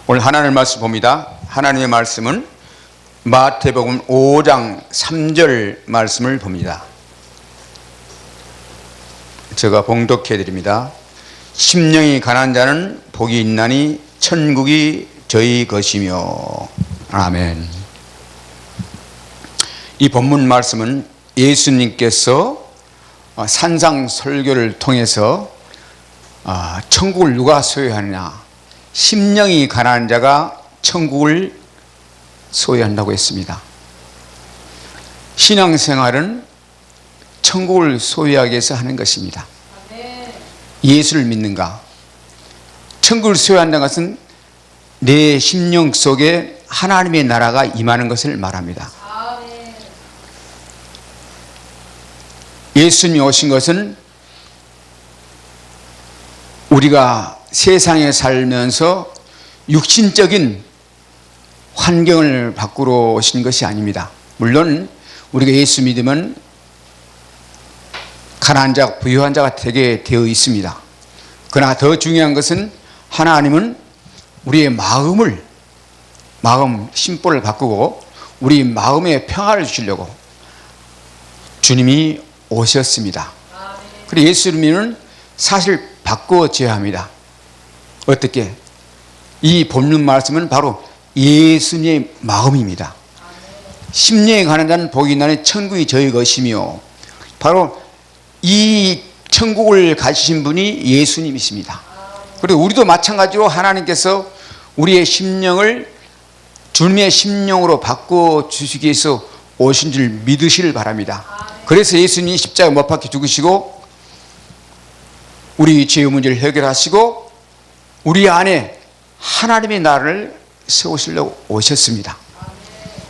오늘 하나님의 말씀 봅니다. 하나님의 말씀은 마태복음 5장 3절 말씀을 봅니다. 제가 봉독해 드립니다. 심령이 가난한 자는 복이 있나니 천국이 저희 것이며. 아멘. 이 본문 말씀은 예수님께서 산상설교를 통해서 천국을 누가 소유하느냐, 심령이 가난한 자가 천국을 소유한다고 했습니다. 신앙생활은 천국을 소유하기 위해서 하는 것입니다. 예수를 믿는가? 천국을 소유한다는 것은 내 심령 속에 하나님의 나라가 임하는 것을 말합니다. 예수님이 오신 것은 우리가 세상에 살면서 육신적인 환경을 바꾸러 오신 것이 아닙니다. 물론 우리가 예수 믿으면 가난한 자, 부유한 자가 되게 되어 있습니다. 그러나 더 중요한 것은 하나님은 우리의 마음 심보를 바꾸고 우리 마음에 평화를 주시려고 주님이 오셨습니다. 그리고 예수님은 사실 바꿔줘야 합니다. 어떻게? 이 본문 말씀은 바로 예수님의 마음입니다. 심령에 가난한 자는 복이 있나니 천국이 저희 것이며, 바로 이 천국을 가지신 분이 예수님이십니다. 그리고 우리도 마찬가지로 하나님께서 우리의 심령을 주님의 심령으로 바꿔주시기 위해서 오신 줄 믿으시길 바랍니다. 그래서 예수님이 십자가에 못 박혀 죽으시고 우리 죄의 문제를 해결하시고 우리 안에 하나님의 나라를 세우시려고 오셨습니다.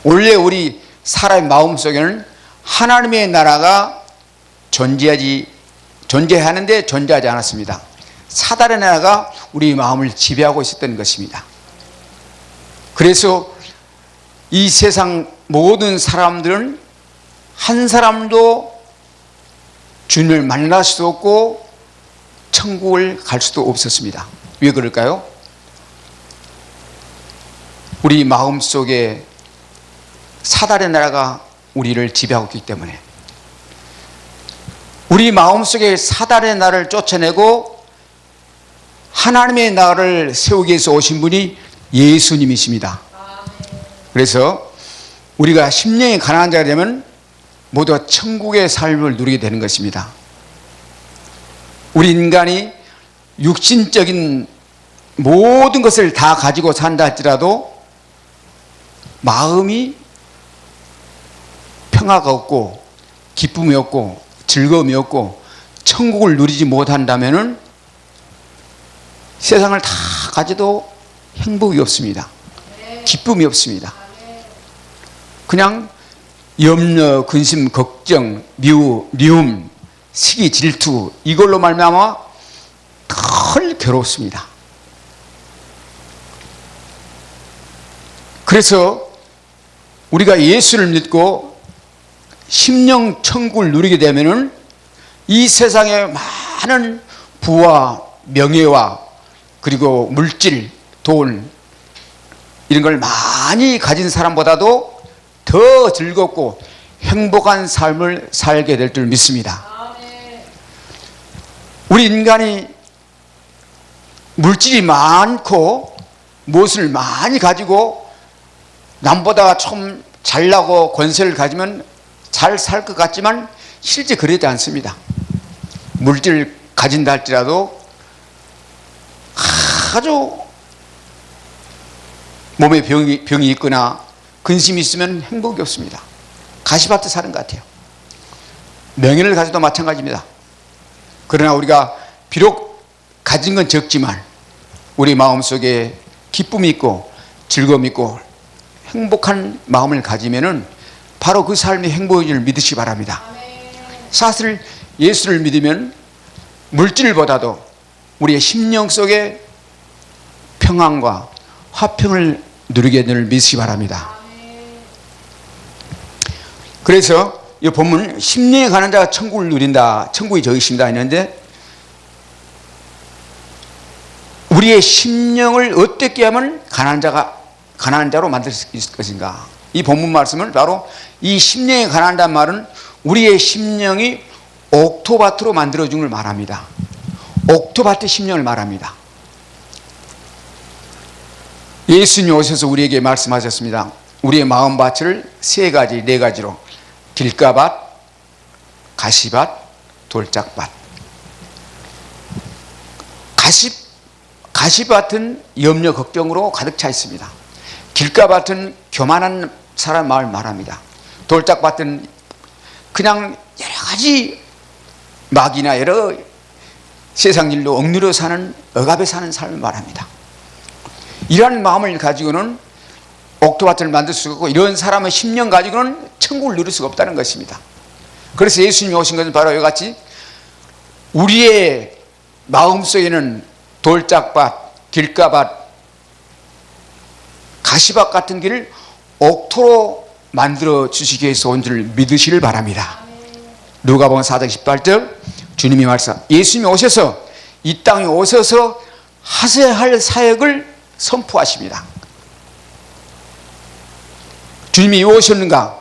원래 우리 사람의 마음속에는 하나님의 나라가 존재하는데 존재하지 않았습니다. 사단의 나라가 우리 마음을 지배하고 있었던 것입니다. 그래서 이 세상 모든 사람들은 한 사람도 주님을 만날 수도 없고 천국을 갈 수도 없었습니다. 왜 그럴까요? 우리 마음속에 사단의 나라가 우리를 지배하고 있기 때문에, 우리 마음속에 사단의 나라를 쫓아내고 하나님의 나라를 세우기 위해서 오신 분이 예수님이십니다. 그래서 우리가 심령이 가난한 자가 되면 모두 천국의 삶을 누리게 되는 것입니다. 우리 인간이 육신적인 모든 것을 다 가지고 산다 할지라도 마음이 평화가 없고 기쁨이 없고 즐거움이 없고 천국을 누리지 못한다면 세상을 다 가져도 행복이 없습니다. 기쁨이 없습니다. 그냥 염려, 근심, 걱정, 미움, 시기, 질투, 이걸로 말미암아 덜 괴롭습니다. 그래서 우리가 예수를 믿고 심령 천국을 누리게 되면은 이 세상의 많은 부와 명예와 그리고 물질, 돈, 이런 걸 많이 가진 사람보다도 더 즐겁고 행복한 삶을 살게 될 줄 믿습니다. 우리 인간이 물질이 많고 무엇을 많이 가지고 남보다 좀 잘나고 권세를 가지면 잘 살 것 같지만 실제 그러지 않습니다. 물질을 가진다 할지라도 아주 몸에 병이 있거나 근심이 있으면 행복이 없습니다. 가시밭에 사는 것 같아요. 명예를 가져도 마찬가지입니다. 그러나 우리가 비록 가진 건 적지만 우리 마음속에 기쁨이 있고 즐거움이 있고 행복한 마음을 가지면은 바로 그 삶이 행복인 줄 믿으시기 바랍니다. 사실 예수를 믿으면 물질보다도 우리의 심령 속에 평안과 화평을 누리게 될 믿으시기 바랍니다. 그래서 이 본문 심령에 가는 자가 천국을 누린다, 천국이 저기 있습니다 했는데 우리의 심령을 어떻게 하면 가난한 자로 만들 수 있을 것인가? 이 본문 말씀은 바로 이 심령이 가난하다는 말은 우리의 심령이 옥토밭으로 만들어준 걸 말합니다. 옥토밭의 심령을 말합니다. 예수님이 오셔서 우리에게 말씀하셨습니다. 우리의 마음밭을 세 가지, 네 가지로 길가밭, 가시밭, 돌짝밭. 가시밭은 염려 걱정으로 가득 차 있습니다. 길가밭은 교만한 사람 마음을 말합니다. 돌짝밭은 그냥 여러 가지 마귀나 여러 세상 일로 억누려 사는, 억압에 사는 삶을 말합니다. 이러한 마음을 가지고는 옥토밭을 만들 수가 없고, 이런 사람의 심령 가지고는 천국을 누릴 수가 없다는 것입니다. 그래서 예수님이 오신 것은 바로 이와 같이 우리의 마음속에는 돌짝밭, 길가밭, 가시밭 같은 길을 옥토로 만들어 주시기 위해서 온 줄 믿으시길 바랍니다. 누가복음 4장 18절 주님이 예수님이 오셔서 이 땅에 오셔서 하셔야 할 사역을 선포하십니다. 주님이 왜 오셨는가?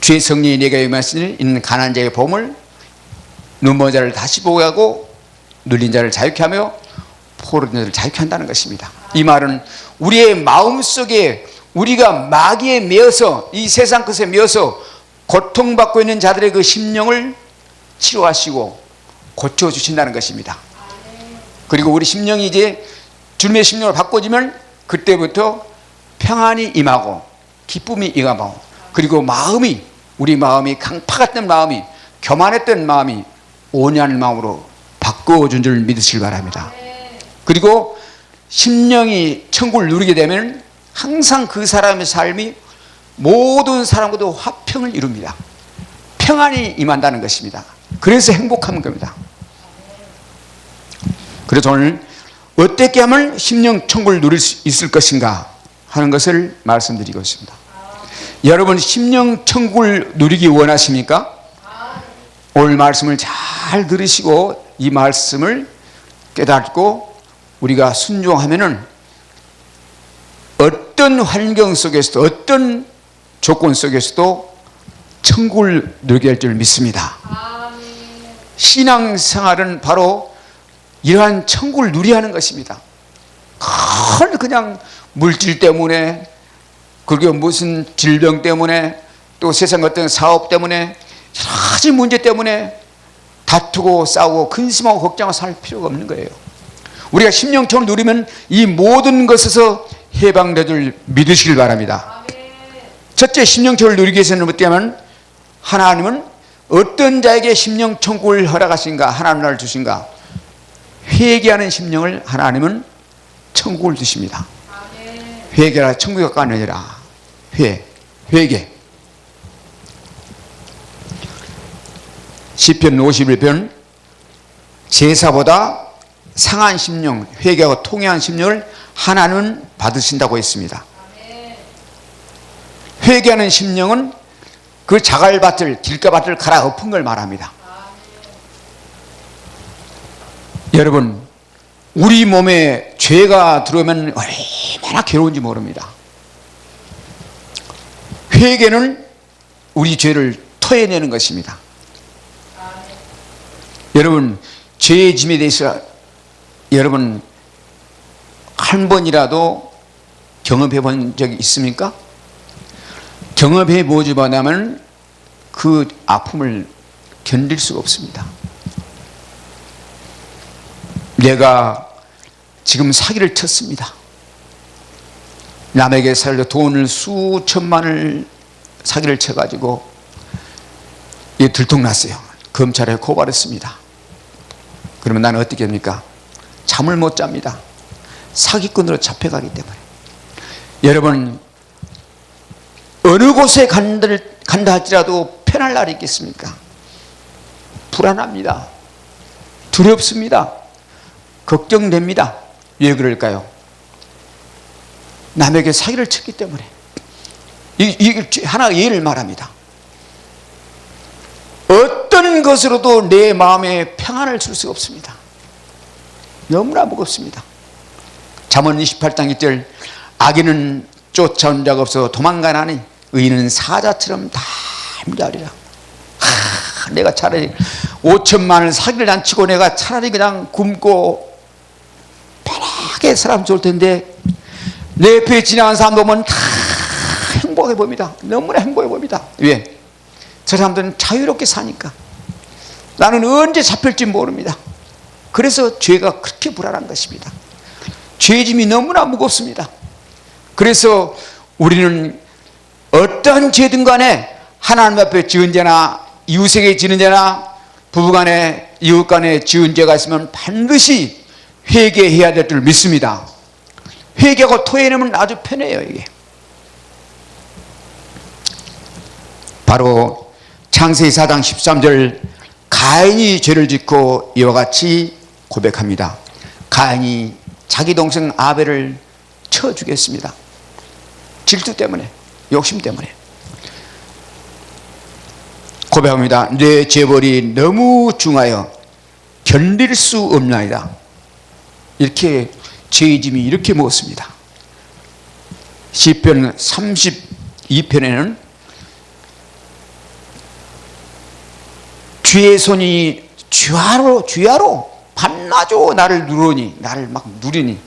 주의 성령이 내게 임하시니 이는 가난한 자의 복음을, 눈먼 자를 다시 보게 하고 눌린 자를 자유케 하며 포로된 자를 자유케 한다는 것입니다. 이 말은 우리의 마음속에 우리가 마귀에 매어서, 이 세상 것에 매어서 고통받고 있는 자들의 그 심령을 치료하시고 고쳐주신다는 것입니다. 그리고 우리 심령이 이제 주님의 심령을 바꿔주면 그때부터 평안이 임하고 기쁨이 임하고, 그리고 우리 마음이 강파 같은 마음이, 교만했던 마음이 온유한 마음으로 바꿔준 줄 믿으시길 바랍니다. 그리고 심령이 천국을 누리게 되면 항상 그 사람의 삶이 모든 사람과도 화평을 이룹니다. 평안이 임한다는 것입니다. 그래서 행복한 겁니다. 그래서 오늘 어떻게 하면 심령 천국을 누릴 수 있을 것인가 하는 것을 말씀드리고 있습니다. 여러분, 심령 천국을 누리기 원하십니까? 오늘 말씀을 잘 들으시고 이 말씀을 깨닫고 우리가 순종하면은 어떤 환경 속에서도, 어떤 조건 속에서도 천국을 누리게 할 줄 믿습니다. 신앙생활은 바로 이러한 천국을 누리게 하는 것입니다. 그냥 물질 때문에, 그리고 무슨 질병 때문에, 또 세상 어떤 사업 때문에, 여러 가지 문제 때문에 다투고 싸우고 근심하고 걱정하고 살 필요가 없는 거예요. 우리가 심령천을 누리면 이 모든 것에서 해방될 줄 믿으시길 바랍니다. 첫째, 심령천을 누리기 위해서는 어떻게 하면, 하나님은 어떤 자에게 심령천국을 허락하신가, 하나님 나라를 주신가? 회개하는 심령을 하나님은 천국을 주십니다. 회개하라 천국에 가까워지라. 회개. 시편 51편, 제사보다 상한 심령, 회개하고 통회한 심령을 하나님은 받으신다고 했습니다. 회개하는 심령은 그 자갈밭을, 길가밭을 갈아엎은 걸 말합니다. 여러분, 우리 몸에 죄가 들어오면 얼마나 괴로운지 모릅니다. 회개는 우리 죄를 토해내는 것입니다. 여러분, 죄의 짐에 대해서 여러분 한 번이라도 경험해 본 적이 있습니까? 경험해 보지 못하면 그 아픔을 견딜 수가 없습니다. 내가 지금 사기를 쳤습니다. 남에게 살려 돈을 수천만을 사기를 쳐가지고 들통났어요. 검찰에 고발했습니다. 그러면 나는 어떻게 합니까? 잠을 못 잡니다. 사기꾼으로 잡혀가기 때문에. 여러분, 어느 곳에 간다 할지라도 편할 날이 있겠습니까? 불안합니다. 두렵습니다. 걱정됩니다. 왜 그럴까요? 남에게 사기를 쳤기 때문에. 이게 하나 예를 말합니다. 어떤 것으로도 내 마음에 평안을 줄 수가 없습니다. 너무나 무겁습니다. 잠언 28장 1절 악인은 쫓아온 자가 없어 도망가나니 의인은 사자처럼 담대하리라. 내가 차라리 5천만을 사기를 안 치고 내가 차라리 그냥 굶고 편하게 살아면 좋을 텐데 내 옆에 지나간 사람 보면 다 행복해 보입니다. 너무나 행복해 보입니다. 왜? 저 사람들은 자유롭게 사니까. 나는 언제 잡힐지 모릅니다. 그래서 죄가 그렇게 불안한 것입니다. 죄짐이 너무나 무겁습니다. 그래서 우리는 어떤 죄든 간에 하나님 앞에 지은 죄나 이웃에게 지은 죄나 부부간에 이웃간에 지은 죄가 있으면 반드시 회개해야 될 줄 믿습니다. 회개하고 토해내면 아주 편해요. 이게 바로 창세기 4장 13절 가인이 죄를 짓고 이와 같이 고백합니다. 가인이 자기 동생 아벨을 쳐 죽였습니다. 질투 때문에, 욕심 때문에 고백합니다. 내 죄벌이 너무 중하여 견딜 수 없나이다. 이렇게 죄의 짐이 이렇게 무겁습니다. 시편 32편에는 주의 손이 주야로 밤낮으로 나를 누르니, 나를 막 누리니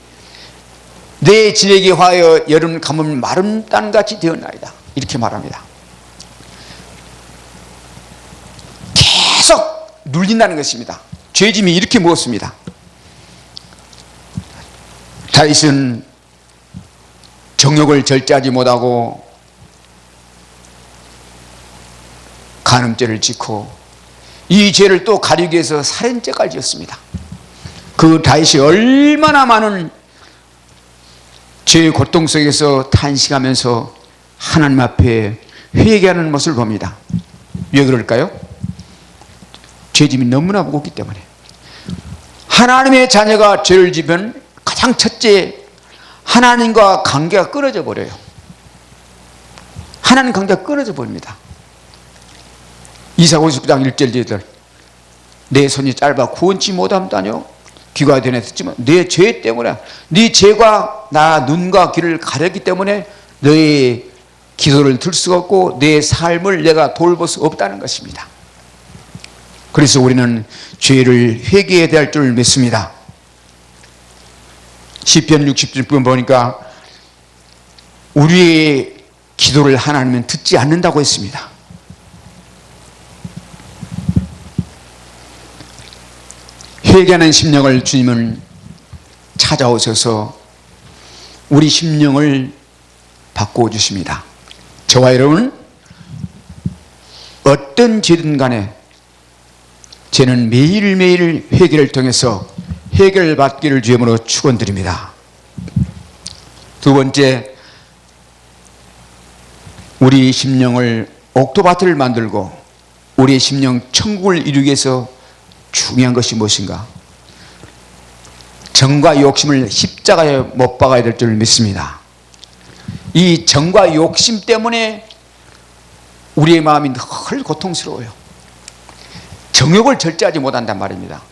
내 진액에 화하여 여름 가뭄 마른 땅같이 되었나이다. 이렇게 말합니다. 계속 눌린다는 것입니다. 죄짐이 이렇게 무겁습니다. 다윗은 정욕을 절제하지 못하고 간음죄를 짓고 이 죄를 또 가리기 위해서 살인죄까지 지었습니다. 그 다윗이 얼마나 많은 죄의 고통 속에서 탄식하면서 하나님 앞에 회개하는 모습을 봅니다. 왜 그럴까요? 죄짐이 너무나 무겁기 때문에. 하나님의 자녀가 죄를 지면 가장 첫째, 하나님과 관계가 끊어져 버려요. 하나님 관계가 끊어져 버립니다. 이사야 59장 1절 2절 내 손이 짧아 구원치 못함다뇨 귀가 되네 듣지만 내 죄 때문에 네 죄가 나 눈과 귀를 가렸기 때문에 너의 기도를 들 수가 없고 내 삶을 내가 돌볼 수 없다는 것입니다. 그래서 우리는 죄를 회개해야 될 줄 믿습니다. 시편 60편 보니까 우리의 기도를 하나님은 듣지 않는다고 했습니다. 회개하는 심령을 주님은 찾아오셔서 우리 심령을 바꾸어 주십니다. 저와 여러분 어떤 죄든 간에 죄는 매일매일 회개를 통해서 해결을 받기를 주님으로 축원드립니다. 두 번째, 우리 심령을 옥토밭을 만들고 우리의 심령 천국을 이루기 위해서 중요한 것이 무엇인가? 정과 욕심을 십자가에 못 박아야 될 줄 믿습니다. 이 정과 욕심 때문에 우리의 마음이 늘 고통스러워요. 정욕을 절제하지 못한단 말입니다.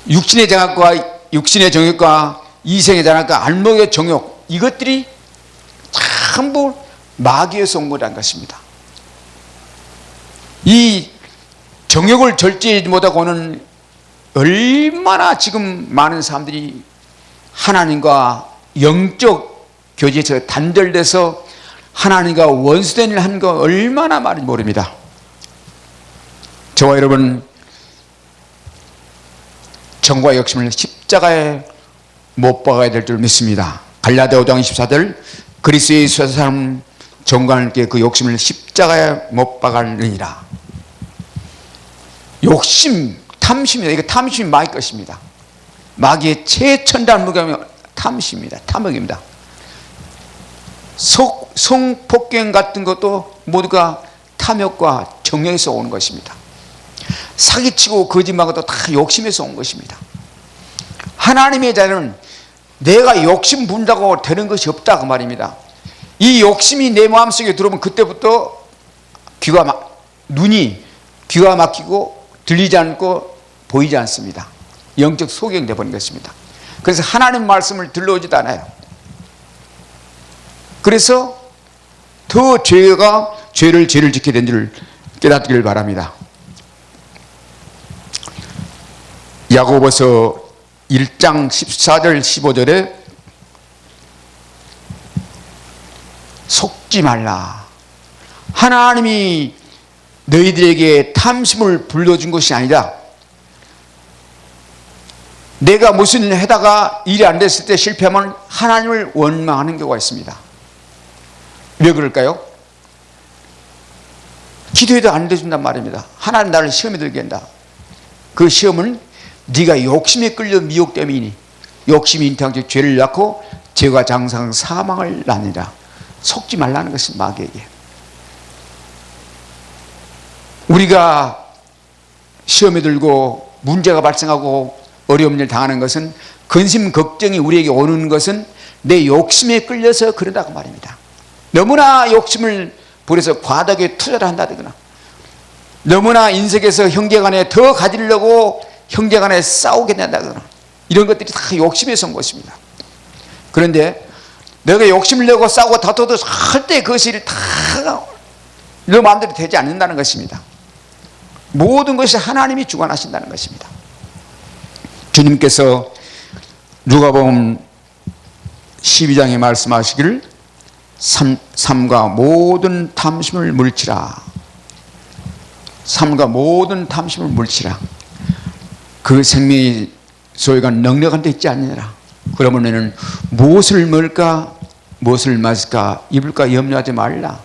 육신의 정욕과 이생의 장악과 안목의 정욕, 이것들이 전부 마귀에서 온 거란 것입니다. 이 정욕을 절제하지 못하고는 얼마나 지금 많은 사람들이 하나님과 영적 교제에서 단절돼서 하나님과 원수된 일을 하는 거 얼마나 많은지 모릅니다. 저와 여러분 정과 욕심을 십자가에 못 박아야 될 줄 믿습니다. 갈라디아 5장 24절 그리스도의 사람 정과 함께 그 욕심을 십자가에 못 박았느니라. 욕심, 탐심이다. 이거 탐심이 마귀 것입니다. 마귀의 최첨단 무기가 탐심입니다. 탐욕입니다. 성폭행 같은 것도 모두가 탐욕과 정욕에서 오는 것입니다. 사기치고 거짓말한 것도 다 욕심에서 온 것입니다. 하나님의 자녀는 내가 욕심 분다고 되는 것이 없다 그 말입니다. 이 욕심이 내 마음속에 들어오면 그때부터 귀가 막히고 들리지 않고 보이지 않습니다. 영적 소경돼 버린 것입니다. 그래서 하나님 말씀을 들러오지도 않아요. 그래서 더 죄를 지게 된 줄 깨닫기를 바랍니다. 야고보서 1장 14절 15절에 속지 말라. 하나님이 너희들에게 탐심을 불러준 것이 아니라 내가 무슨 일 하다가 일이 안 됐을 때 실패하면 하나님을 원망하는 경우가 있습니다. 왜 그럴까요? 기도해도 안 돼준단 말입니다. 하나님 나를 시험에 들게 한다. 그 시험은 네가 욕심에 끌려 미혹 때문이니 욕심이 인탕적 죄를 낳고 죄가 장상 사망을 낳느니라. 속지 말라는 것은 마귀에게. 우리가 시험에 들고 문제가 발생하고 어려운 일을 당하는 것은 근심 걱정이 우리에게 오는 것은 내 욕심에 끌려서 그러다고 말입니다. 너무나 욕심을 부려서 과다하게 투자를 한다거나 너무나 인생에서 형제간에 더 가지려고 형제간에 싸우게 된다거나 이런 것들이 다 욕심에서 온 것입니다. 그런데 너가 욕심을 내고 싸우고 다퉈도 절대 그것이 다 너 마음대로 되지 않는다는 것입니다. 모든 것이 하나님이 주관하신다는 것입니다. 주님께서 누가복음 12장에 말씀하시기를 삼가 모든 탐심을 물지라. 삼가 모든 탐심을 물지라. 그 생명의 소유가 넉넉한 데 있지 않느냐. 그러면 너는 무엇을 먹을까 무엇을 마실까 입을까 염려하지 말라.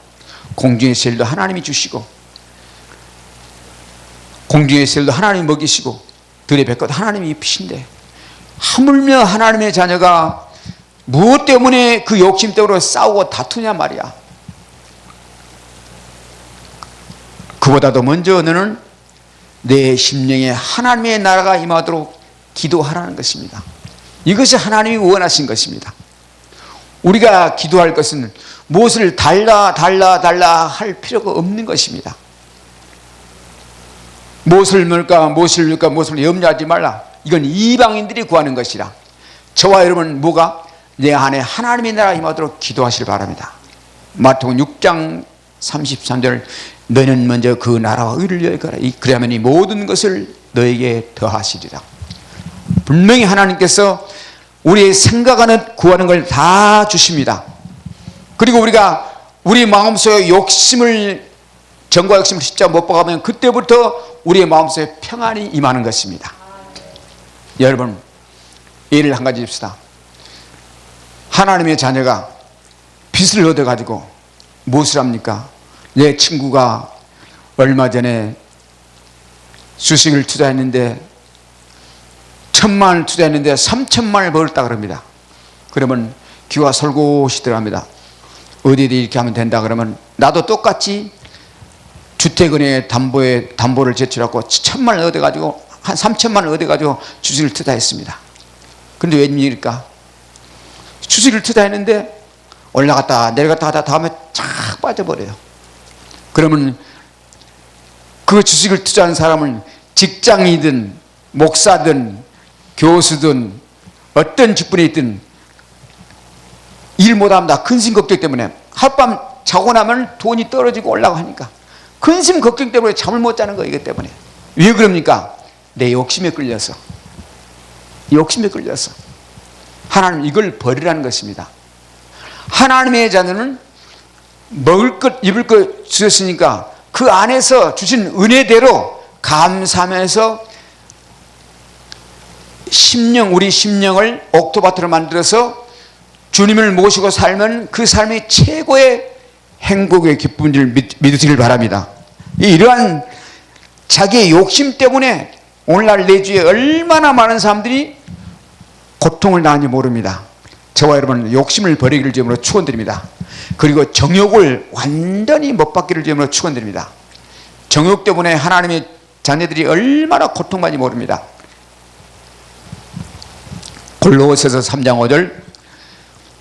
공중의 새들도 하나님이 주시고 공중의 새들도 하나님이 먹이시고 들의 뱃것 하나님이 입히신데 하물며 하나님의 자녀가 무엇 때문에 그 욕심 때문에 싸우고 다투냐 말이야. 그보다도 먼저 너는 내 심령에 하나님의 나라가 임하도록 기도하라는 것입니다. 이것이 하나님이 원하신 것입니다. 우리가 기도할 것은 무엇을 달라 할 필요가 없는 것입니다. 무엇을 먹을까 무엇을 입을까 무엇을 염려하지 말라. 이건 이방인들이 구하는 것이라. 저와 여러분은 뭐가 내 안에 하나님의 나라가 임하도록 기도하시기 바랍니다. 마태복음 6장 33절 너는 먼저 그 나라와 의를 여기라. 그래야만 이 모든 것을 너에게 더하시리라. 분명히 하나님께서 우리의 생각하는 구하는 걸 다 주십니다. 그리고 우리가 우리 마음속에 욕심을 정과 욕심을 십자가 못 박으면 그때부터 우리의 마음속에 평안이 임하는 것입니다. 여러분 예를 한 가지 줍시다. 하나님의 자녀가 빚을 얻어가지고 무엇을 합니까? 내 친구가 얼마 전에 주식을 투자했는데 1,000만 원을 투자했는데 3,000만 원을 벌었다 그럽니다. 그러면 귀가 솔곳이 들어갑니다. 어디에 이렇게 하면 된다 그러면 나도 똑같이 주택은행에 담보를 제출하고 1,000만 원을 얻어가지고 한 3,000만 원을 얻어가지고 주식을 투자했습니다. 그런데 웬일일까? 주식을 투자했는데 올라갔다 내려갔다 하다 다음에 쫙 빠져버려요. 그러면 그 주식을 투자한 사람은 직장이든 목사든 교수든 어떤 직분에 있든 일 못합니다. 근심 걱정 때문에 하룻밤 자고 나면 돈이 떨어지고 올라가고 하니까 근심 걱정 때문에 잠을 못 자는 거예요. 이것 때문에. 왜 그럽니까? 내 욕심에 끌려서. 하나님 이걸 버리라는 것입니다. 하나님의 자녀는 먹을 것 입을 것 주셨으니까 그 안에서 주신 은혜대로 감사하면서 우리 심령을 옥토밭으로 만들어서 주님을 모시고 살면 그 삶이 최고의 행복의 기쁨인 줄 믿으시길 바랍니다. 이러한 자기의 욕심 때문에 오늘날 내 주위에 얼마나 많은 사람들이 고통을 당하는지 모릅니다. 저와 여러분은 욕심을 버리기를 주님으로 축원드립니다. 그리고 정욕을 완전히 못 받기를 주님으로 축원드립니다. 정욕 때문에 하나님의 자녀들이 얼마나 고통받는지 모릅니다. 골로새서 3장 5절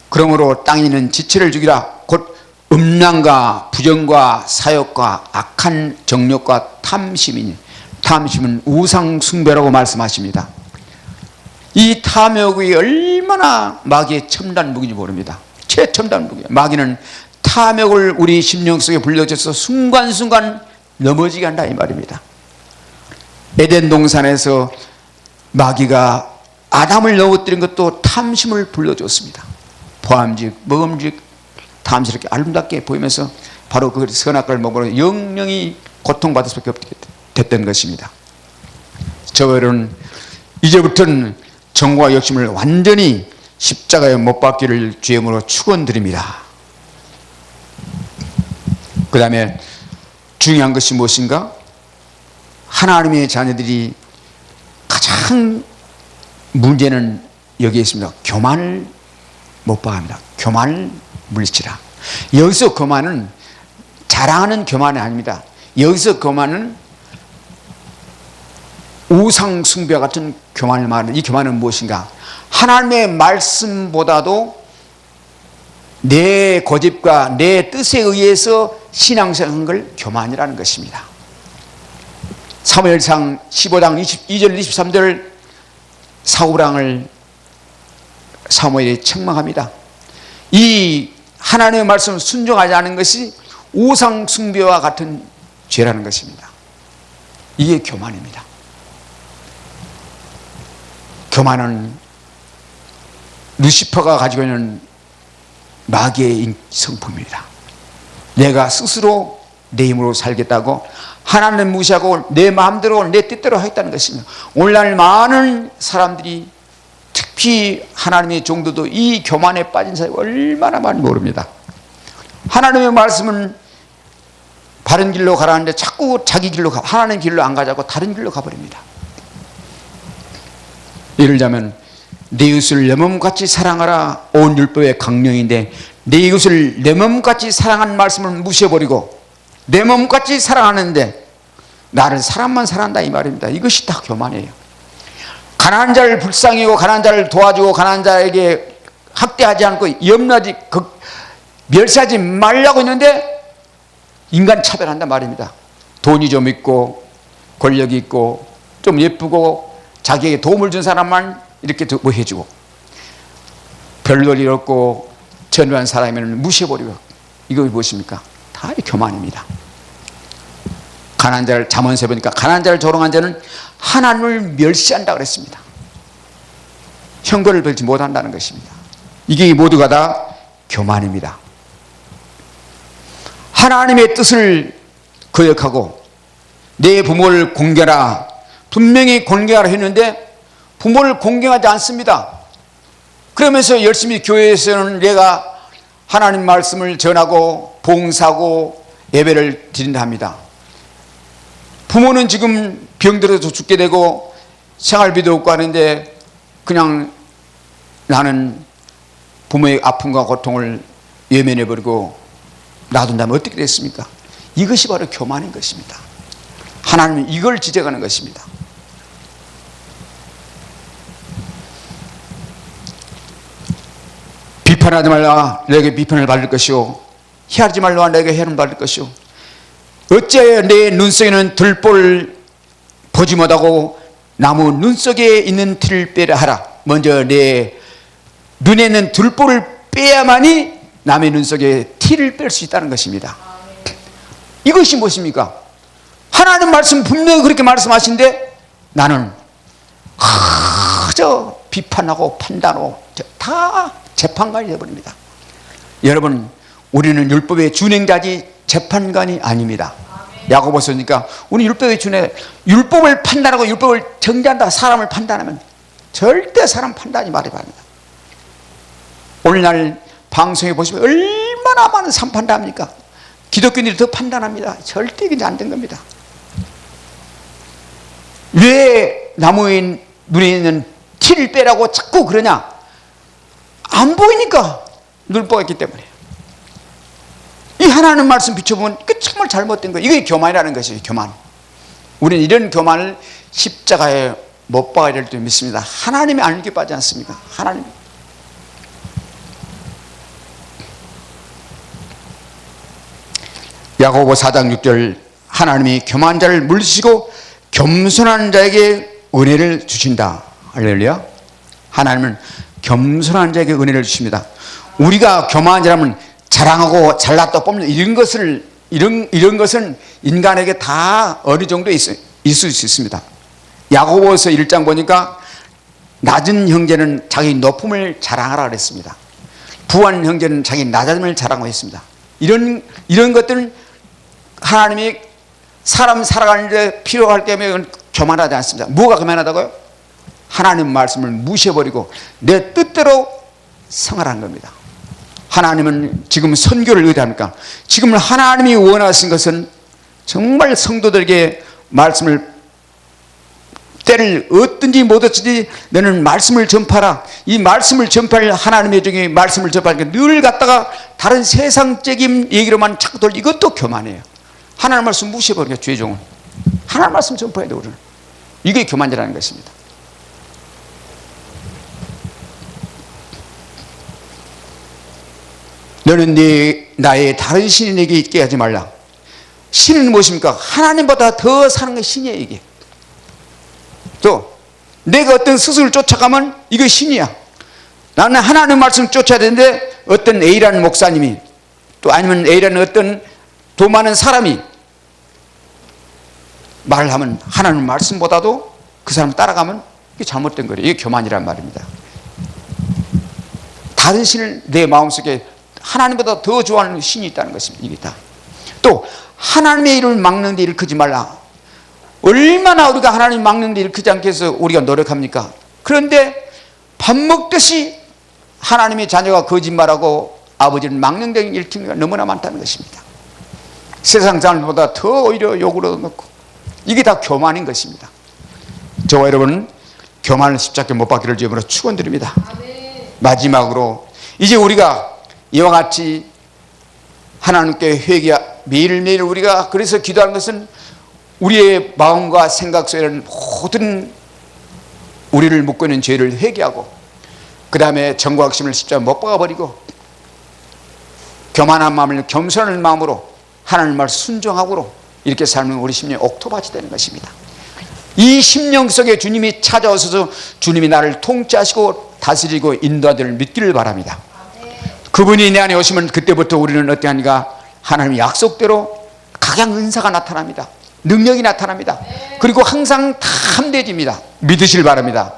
그러므로 땅에 있는 지체를 죽이라. 곧 음란과 부정과 사욕과 악한 정욕과 탐심이니 탐심은 우상 숭배라고 말씀하십니다. 이 탐욕이 얼마나 마귀의 첨단 무기인지 모릅니다. 최첨단 무기. 마귀는 탐욕을 우리 심령 속에 불려줘서 순간순간 넘어지게 한다 이 말입니다. 에덴 동산에서 마귀가 아담을 넘어뜨린 것도 탐심을 불러줬습니다. 보암직, 먹음직, 탐스럽게 아름답게 보이면서 바로 그 선악과를 먹으로 영영이 고통받을 수밖에 없게 됐던 것입니다. 저들은 이제부터는 정과 욕심을 완전히 십자가에 못 박기를 주임으로 축원드립니다. 그 다음에 중요한 것이 무엇인가? 하나님의 자녀들이 가장 문제는 여기에 있습니다. 교만을 못 박합니다. 교만을 물리치라. 여기서 교만은 자랑하는 교만이 아닙니다. 여기서 교만은 우상 숭배와 같은 교만을 말하는, 이 교만은 무엇인가? 하나님의 말씀보다도 내 고집과 내 뜻에 의해서 신앙생활한 걸 교만이라는 것입니다. 사무엘상 15장 22절 23절 사울왕을 사무엘이 책망합니다. 이 하나님의 말씀을 순종하지 않은 것이 우상 숭배와 같은 죄라는 것입니다. 이게 교만입니다. 교만은 루시퍼가 가지고 있는 마귀의 성품입니다. 내가 스스로 내 힘으로 살겠다고 하나님을 무시하고 내 마음대로 내 뜻대로 하겠다는 것입니다. 오늘날 많은 사람들이 특히 하나님의 종도도 이 교만에 빠진 사람이 얼마나 많이 모릅니다. 하나님의 말씀은 바른 길로 가라는데 자꾸 자기 길로 가, 하나님 길로 안 가자고 다른 길로 가버립니다. 예를 들자면 내 이웃을 내 몸같이 사랑하라 온 율법의 강령인데 내 이웃을 내 몸같이 사랑하는 말씀을 무시해버리고 내 몸같이 사랑하는데 나를 사람만 사랑한다 이 말입니다. 이것이 다 교만이에요. 가난한 자를 불쌍히 여기고 가난한 자를 도와주고 가난한 자에게 학대하지 않고 염려하지 멸시하지 말라고 했는데 인간 차별한단 말입니다. 돈이 좀 있고 권력이 있고 좀 예쁘고 자기에게 도움을 준 사람만 이렇게 뭐 해주고 별놀이 없고 전후한 사람이면 무시해버리고 이거 무엇입니까? 다 교만입니다. 가난한 자를 잠언서 보니까 가난한 자를 조롱한 자는 하나님을 멸시한다 그랬습니다. 형벌을 받지 못한다는 것입니다. 이게 모두가 다 교만입니다. 하나님의 뜻을 거역하고 내 부모를 공경하라 분명히 공경하라 했는데 부모를 공경하지 않습니다. 그러면서 열심히 교회에서는 내가 하나님 말씀을 전하고 봉사하고 예배를 드린다 합니다. 부모는 지금 병들어서 죽게 되고 생활비도 없고 하는데 그냥 나는 부모의 아픔과 고통을 외면해버리고 놔둔다면 어떻게 됐습니까? 이것이 바로 교만인 것입니다. 하나님은 이걸 지적하는 것입니다. 비판하지 말라 내게 비판을 받을 것이요 해하지 말라 내게 해를 받을 것이요 어찌하여 내 눈속에는 들보를 보지 못하고 나무 눈 속에 있는 티를 빼라 하라. 먼저 내 눈에 있는 들보를 빼야만이 남의 눈 속에 티를 뺄 수 있다는 것입니다. 이것이 무엇입니까? 하나님 말씀 분명히 그렇게 말씀하신데 나는 그저 비판하고 판단하고 다 재판관이 되어버립니다. 여러분 우리는 율법의 준행자지 재판관이 아닙니다. 야고보서니까 우리 율법의 준행, 율법을 판단하고 율법을 정죄한다. 사람을 판단하면 절대 사람 판단이 말이 바랍니다. 오늘날 방송에 보시면 얼마나 많은 산판단합니까? 기독교인들이 더 판단합니다. 절대 이게 안 된 겁니다. 왜 나무의 눈에 있는 티를 빼라고 자꾸 그러냐? 안 보이니까 눈보가 있기 때문에. 이 하나님 말씀 비춰보면 이게 정말 잘못된 거예요. 이게 교만이라는 것이에요. 교만. 우리는 이런 교만을 십자가에 못 박아야 될 줄 믿습니다. 하나님이 알게 빠지 않습니까? 하나님. 야고보 4장 6절 하나님이 교만한 자를 물리치고 겸손한 자에게 은혜를 주신다. 할렐루야. 하나님은 겸손한 자에게 은혜를 주십니다. 우리가 교만한 자라면 자랑하고 잘났다 뽐는 이런 것은 인간에게 다 어느 정도 있을 수 있습니다. 야고보서 1장 보니까 낮은 형제는 자기 높음을 자랑하라 그랬습니다. 부한 형제는 자기 낮음을 자랑하고 했습니다. 이런 것들은 하나님이 사람 살아가는데 필요할 때면 교만하지 않습니다. 뭐가 교만하다고요? 하나님 말씀을 무시해버리고 내 뜻대로 생활하는 겁니다. 하나님은 지금 선교를 의도합니까? 지금 하나님이 원하신 것은 정말 성도들에게 말씀을 때를 얻든지 못 얻든지 너는 말씀을 전파라. 이 말씀을 전파할 하나님의 종이 말씀을 전파하니까 늘 갖다가 다른 세상적인 얘기로만 자꾸 돌리 이것도 교만이에요. 하나님 말씀 무시해버리니까 주의 종은 하나님 말씀 전파해야 돼. 우리는 이게 교만이라는 것입니다. 너는 나의 다른 신에게 있게 하지 말라. 신은 무엇입니까? 하나님보다 더 사는 게 신이에요. 이게 또 내가 어떤 스승을 쫓아가면 이거 신이야. 나는 하나님 말씀을 쫓아야 되는데 어떤 A라는 목사님이 또 아니면 A라는 어떤 돈 많은 사람이 말을 하면 하나님 말씀보다도 그 사람 따라가면 이게 잘못된 거예요. 이게 교만이란 말입니다. 다른 신을 내 마음속에 하나님보다 더 좋아하는 신이 있다는 것입니다. 이게 다. 또 하나님의 이름을 막는 데 일으키지 말라. 얼마나 우리가 하나님 막는 데 일으키지 않게 해서 우리가 노력합니까? 그런데 밥 먹듯이 하나님의 자녀가 거짓말하고 아버지를 막는 데 일으키는 게 너무나 많다는 것입니다. 세상 사람보다 더 오히려 욕을 얻어놓고 이게 다 교만인 것입니다. 저와 여러분 교만을 십자가에 못 박기를 주님으로 축원드립니다. 마지막으로 이제 우리가 이와 같이 하나님께 매일매일 우리가 그래서 기도하는 것은 우리의 마음과 생각 속에는 모든 우리를 묶고 있는 죄를 회개하고 그 다음에 정과 악심을 십자가에 못 박아버리고 교만한 마음을 겸손한 마음으로 하나님 말 순종하고 이렇게 살면 우리 심령의 옥토밭이 되는 것입니다. 이 심령 속에 주님이 찾아오셔서 주님이 나를 통치하시고 다스리고 인도하기를 믿기를 바랍니다. 그분이 내 안에 오시면 그때부터 우리는 어떠하니까 하나님의 약속대로 각양 은사가 나타납니다. 능력이 나타납니다. 그리고 항상 담대해집니다. 믿으실 바랍니다.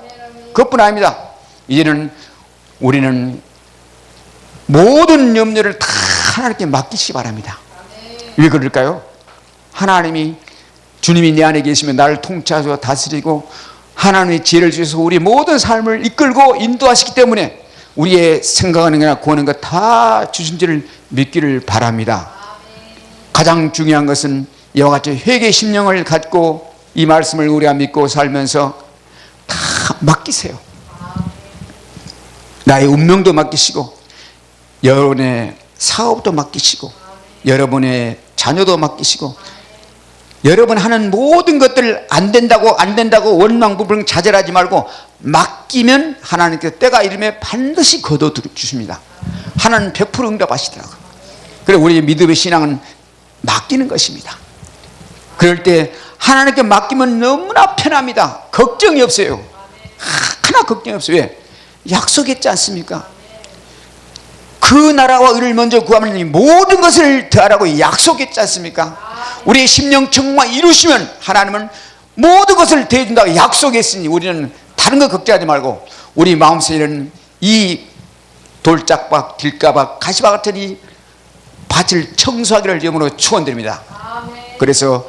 그것뿐 아닙니다. 이제는 우리는 모든 염려를 다 하나님께 맡기시기 바랍니다. 왜 그럴까요? 하나님이 주님이 내 안에 계시면 나를 통치하시고 다스리고 하나님의 지혜를 주셔서 우리 모든 삶을 이끌고 인도하시기 때문에 우리의 생각하는 거나 구하는 것 다 주신지를 믿기를 바랍니다. 가장 중요한 것은 이와 같이 회개의 심령을 갖고 이 말씀을 우리가 믿고 살면서 다 맡기세요. 나의 운명도 맡기시고 여러분의 사업도 맡기시고 여러분의 자녀도 맡기시고 여러분 하는 모든 것들 안 된다고 원망불평 자절하지 말고 맡기면 하나님께서 때가 이르면 반드시 거둬 주십니다. 하나님 100% 응답하시더라고요. 그래서 우리의 믿음의 신앙은 맡기는 것입니다. 그럴 때 하나님께 맡기면 너무나 편합니다. 걱정이 없어요. 하나 걱정이 없어요. 왜? 약속했지 않습니까? 그 나라와 의를 먼저 구하면 모든 것을 더하라고 약속했지 않습니까? 우리의 심령 정말 이루시면 하나님은 모든 것을 대해준다고 약속했으니 우리는 다른 거 걱정하지 말고 우리 마음속에는 이 돌짝박, 길가박, 가시박 같은 이 밭을 청소하기를 염으로 축원드립니다. 그래서